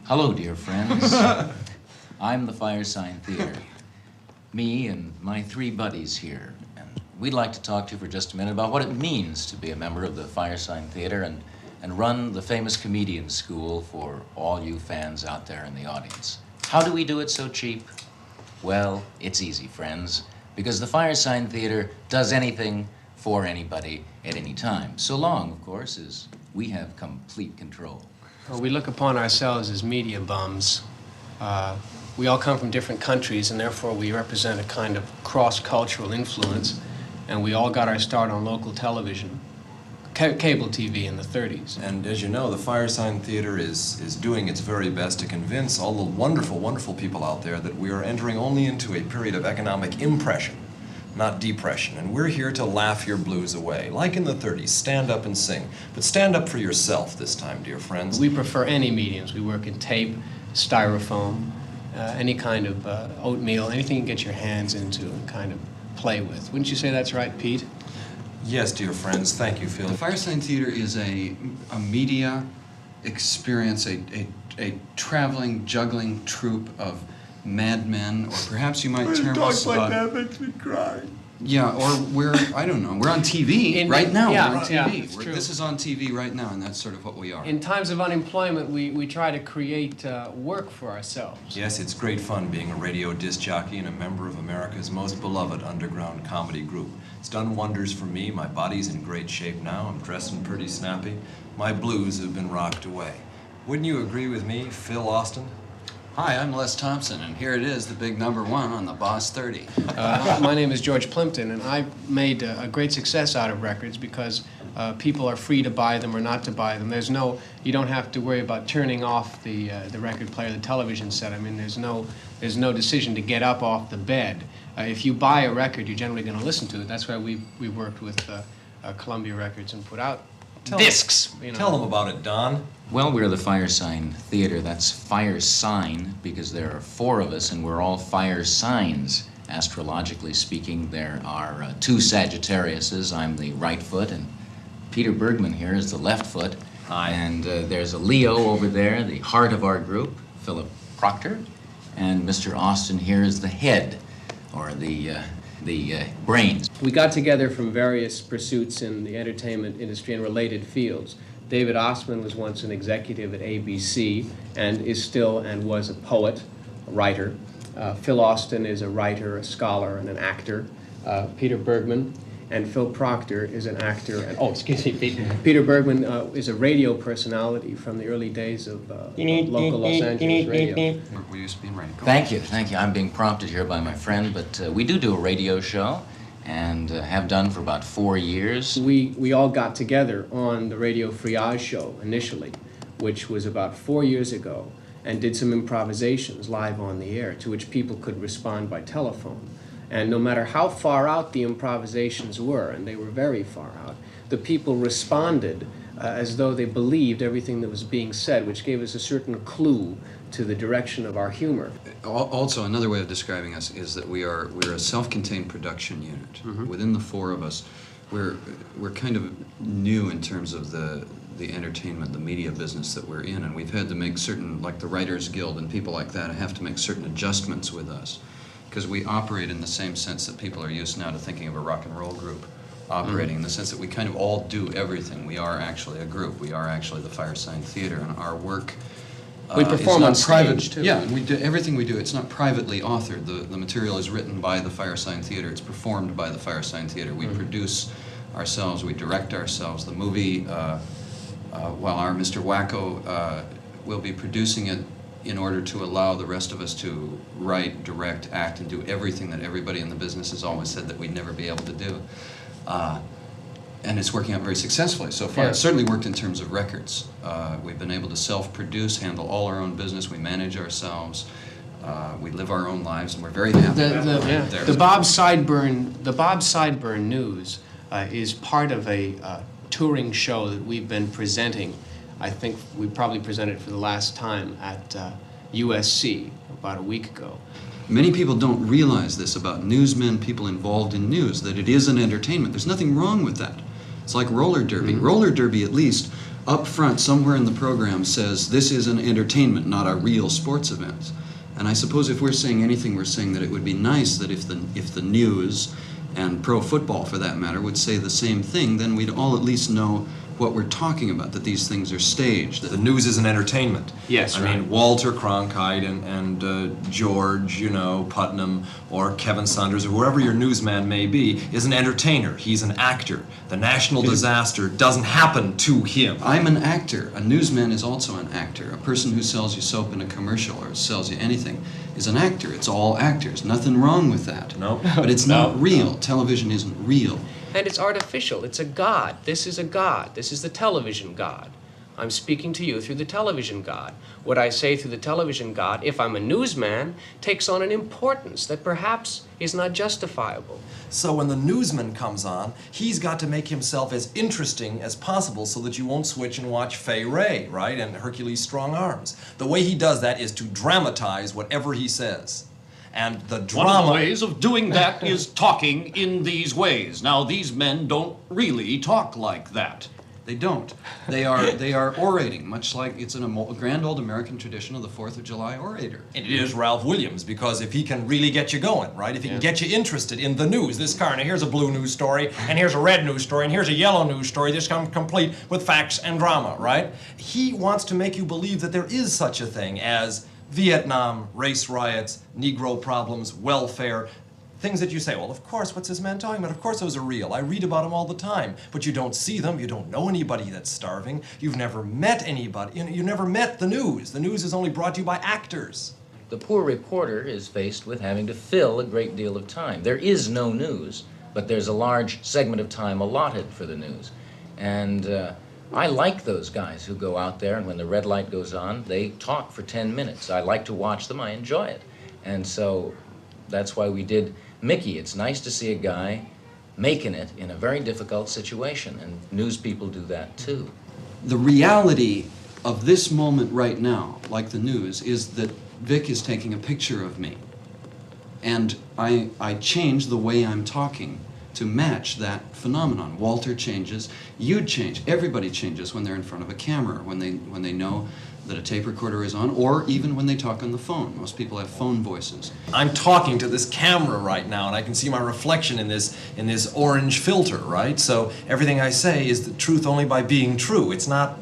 Hello, dear friends. I'm the Firesign Theater. Me and my three buddies here. And we'd like to talk to you for just a minute about what it means to be a member of the Firesign Theater and run the famous comedian school for all you fans out there in the audience. How do we do it so cheap? Well, it's easy, friends, because the Firesign Theater does anything for anybody at any time. So long, of course, as we have complete control. Well, we look upon ourselves as media bums. We all come from different countries, and therefore we represent a kind of cross-cultural influence, and we all got our start on local television, cable TV in the 30s. And as you know, the Firesign Theater is doing its very best to convince all the wonderful, wonderful people out there that we are entering only into a period of economic impression, not depression. And we're here to laugh your blues away. Like in the 30s, stand up and sing. But stand up for yourself this time, dear friends. We prefer any mediums. We work in tape, styrofoam, any kind of oatmeal, anything you can get your hands into and kind of play with. Wouldn't you say that's right, Pete? Yes, dear friends. Thank you, Phil. The Firesign Theater is a media experience, a traveling, juggling troupe of madmen, or perhaps you might term us like that makes me cry. Yeah, or I don't know, we're on TV right now. Yeah, we're on TV. yeah, it's true. This is on TV right now, and that's sort of what we are. In times of unemployment, we try to create work for ourselves. Yes, it's great fun being a radio disc jockey and a member of America's most beloved underground comedy group. It's done wonders for me. My body's in great shape now. I'm dressing pretty snappy. My blues have been rocked away. Wouldn't you agree with me, Phil Austin? Hi, I'm Les Thompson, and here it is, the big #1 on the Boss 30. My name is George Plimpton, and I've made a great success out of records because people are free to buy them or not to buy them. You don't have to worry about turning off the record player, the television set. I mean, there's no decision to get up off the bed. If you buy a record, you're generally going to listen to it. That's why we worked with Columbia Records and put out discs. You know. Tell them about it, Don. Well, we're the Firesign Theater. That's fire sign because there are 4 of us and we're all fire signs. Astrologically speaking, there are 2 Sagittariuses. I'm the right foot, and Peter Bergman here is the left foot. Hi. And there's a Leo over there, the heart of our group, Philip Proctor. And Mr. Austin here is the head, or the brains. We got together from various pursuits in the entertainment industry and related fields. David Ostman was once an executive at ABC and is still and was a poet, a writer. Phil Austin is a writer, a scholar, and an actor. Peter Bergman and Phil Proctor is an actor. And, Peter Bergman is a radio personality from the early days of local Los Angeles radio. We used to be in radio. Thank you. I'm being prompted here by my friend, but we do a radio show and have done for about 4 years. We all got together on the Radio Friage show initially, which was about 4 years ago, and did some improvisations live on the air to which people could respond by telephone. And no matter how far out the improvisations were, and they were very far out, the people responded as though they believed everything that was being said, which gave us a certain clue to the direction of our humor. Also, another way of describing us is that we're a self-contained production unit. Mm-hmm. Within the 4 of us, we're kind of new in terms of the entertainment, the media business that we're in, and we've had to make certain, like the Writers Guild and people like that, have to make certain adjustments with us, because we operate in the same sense that people are used now to thinking of a rock and roll group operating, in the sense that we kind of all do everything. We are actually a group. We are actually the Firesign Theater, and our work We perform on stage, too. Yeah, and we do everything we do. It's not privately authored. The material is written by the Firesign Theater. It's performed by the Firesign Theater. We produce ourselves. We direct ourselves. The movie, while our Mr. Wacko will be producing it in order to allow the rest of us to write, direct, act, and do everything that everybody in the business has always said that we'd never be able to do. And it's working out very successfully so far. Yeah. It's certainly worked in terms of records. We've been able to self-produce, handle all our own business. We manage ourselves. We live our own lives, and we're very happy. The Bob Sideburn News is part of a touring show that we've been presenting. I think we probably presented for the last time at USC about a week ago. Many people don't realize this about newsmen, people involved in news, that it is an entertainment. There's nothing wrong with that. It's like roller derby. Roller derby, at least, up front, somewhere in the program, says this is an entertainment, not a real sports event. And I suppose if we're saying anything, we're saying that it would be nice that if the news and pro football, for that matter, would say the same thing, then we'd all at least know what we're talking about, that these things are staged. The news is an entertainment. Yes, I right. mean, Walter Cronkite and George, you know, Putnam, or Kevin Saunders, or whoever your newsman may be, is an entertainer. He's an actor. The national disaster doesn't happen to him. I'm an actor. A newsman is also an actor. A person who sells you soap in a commercial or sells you anything is an actor. It's all actors. Nothing wrong with that. No. But it's not real. Television isn't real. And it's artificial. It's a god. This is a god. This is the television god. I'm speaking to you through the television god. What I say through the television god, if I'm a newsman, takes on an importance that perhaps is not justifiable. So when the newsman comes on, he's got to make himself as interesting as possible so that you won't switch and watch Fay Ray, right, and Hercules' Strong Arms. The way he does that is to dramatize whatever he says. And the drama... One of the ways of doing that is talking in these ways. Now, these men don't really talk like that. They don't. They are orating, much like it's in a grand old American tradition of the 4th of July orator. It is Ralph Williams, because if he can really get you going, right? If he can get you interested in the news, this car, now here's a blue news story, and here's a red news story, and here's a yellow news story, this comes complete with facts and drama, right? He wants to make you believe that there is such a thing as Vietnam, race riots, Negro problems, welfare, things that you say, well, of course, what's this man talking about? Of course those are real. I read about them all the time. But you don't see them. You don't know anybody that's starving. You've never met anybody. You never met the news. The news is only brought to you by actors. The poor reporter is faced with having to fill a great deal of time. There is no news, but there's a large segment of time allotted for the news. And I like those guys who go out there and when the red light goes on, they talk for 10 minutes. I like to watch them. I enjoy it. And so that's why we did Mickey. It's nice to see a guy making it in a very difficult situation, and news people do that too. The reality of this moment right now, like the news, is that Vic is taking a picture of me. And I change the way I'm talking to match that phenomenon. Walter changes, you change, everybody changes when they're in front of a camera, when they know that a tape recorder is on, or even when they talk on the phone. Most people have phone voices. I'm talking to this camera right now, and I can see my reflection in this orange filter, right? So everything I say is the truth only by being true. It's not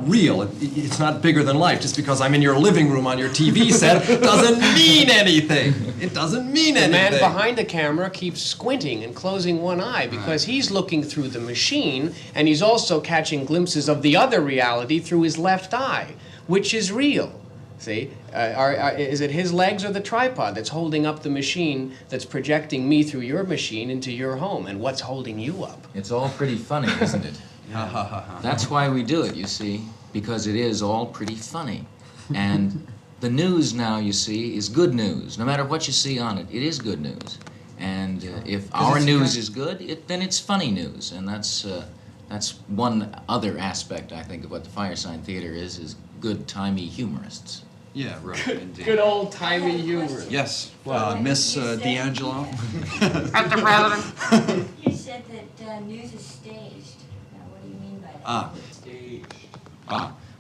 real. It's not bigger than life. Just because I'm in your living room on your TV set doesn't mean anything. It doesn't mean anything. The man behind the camera keeps squinting and closing one eye because he's looking through the machine, and he's also catching glimpses of the other reality through his left eye, which is real. See? Is it his legs or the tripod that's holding up the machine that's projecting me through your machine into your home? And what's holding you up? It's all pretty funny, isn't it? That's why we do it, you see, because it is all pretty funny. And the news now, you see, is good news. No matter what you see on it, it is good news. And if our news is good, then it's funny news. And that's one other aspect, I think, of what the Firesign Theater is good-timey humorists. Yeah, right, indeed. Good old-timey humor. Yes, Miss D'Angelo. Mr. President. You said that news is staged. Now, what do you mean by that? Staged.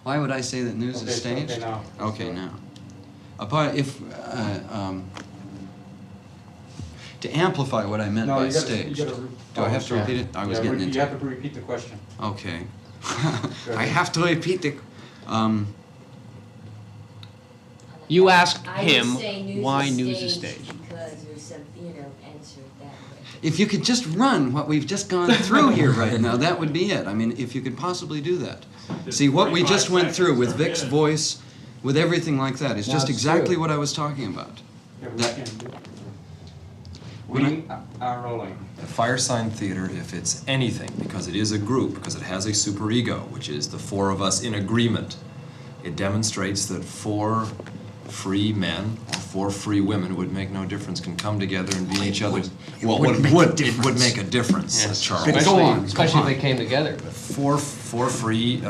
Why would I say that news is staged? Okay, now. To amplify what I meant by staged. Do I have to repeat it? I was getting into it. You have to repeat the question. Okay. I have to repeat the... You asked I would him say news why is news is staged staged. because there's some, answer that way. If you could just run what we've just gone through here right now, that would be it. I mean, if you could possibly do that. See, what we just went through with Vic's voice, with everything like that, is just exactly what I was talking about. We are rolling. The Firesign Theater, if it's anything, because it is a group, because it has a superego, which is the four of us in agreement, it demonstrates that four free men or four free women would make no difference, can come together and be each other's... Well, it would make a difference, Yes. Charles. Especially if they came together. Four free,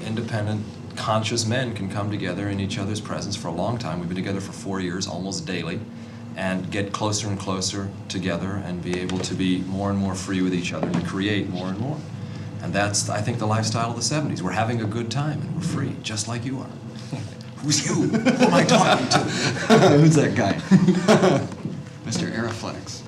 independent, conscious men can come together in each other's presence for a long time. We've been together for 4 years, almost daily, and get closer and closer together and be able to be more and more free with each other, to create more and more. And that's, I think, the lifestyle of the 70s. We're having a good time and we're free, just like you are. Who's you? Who am I talking to? Who's that guy? Mr. Ariflex.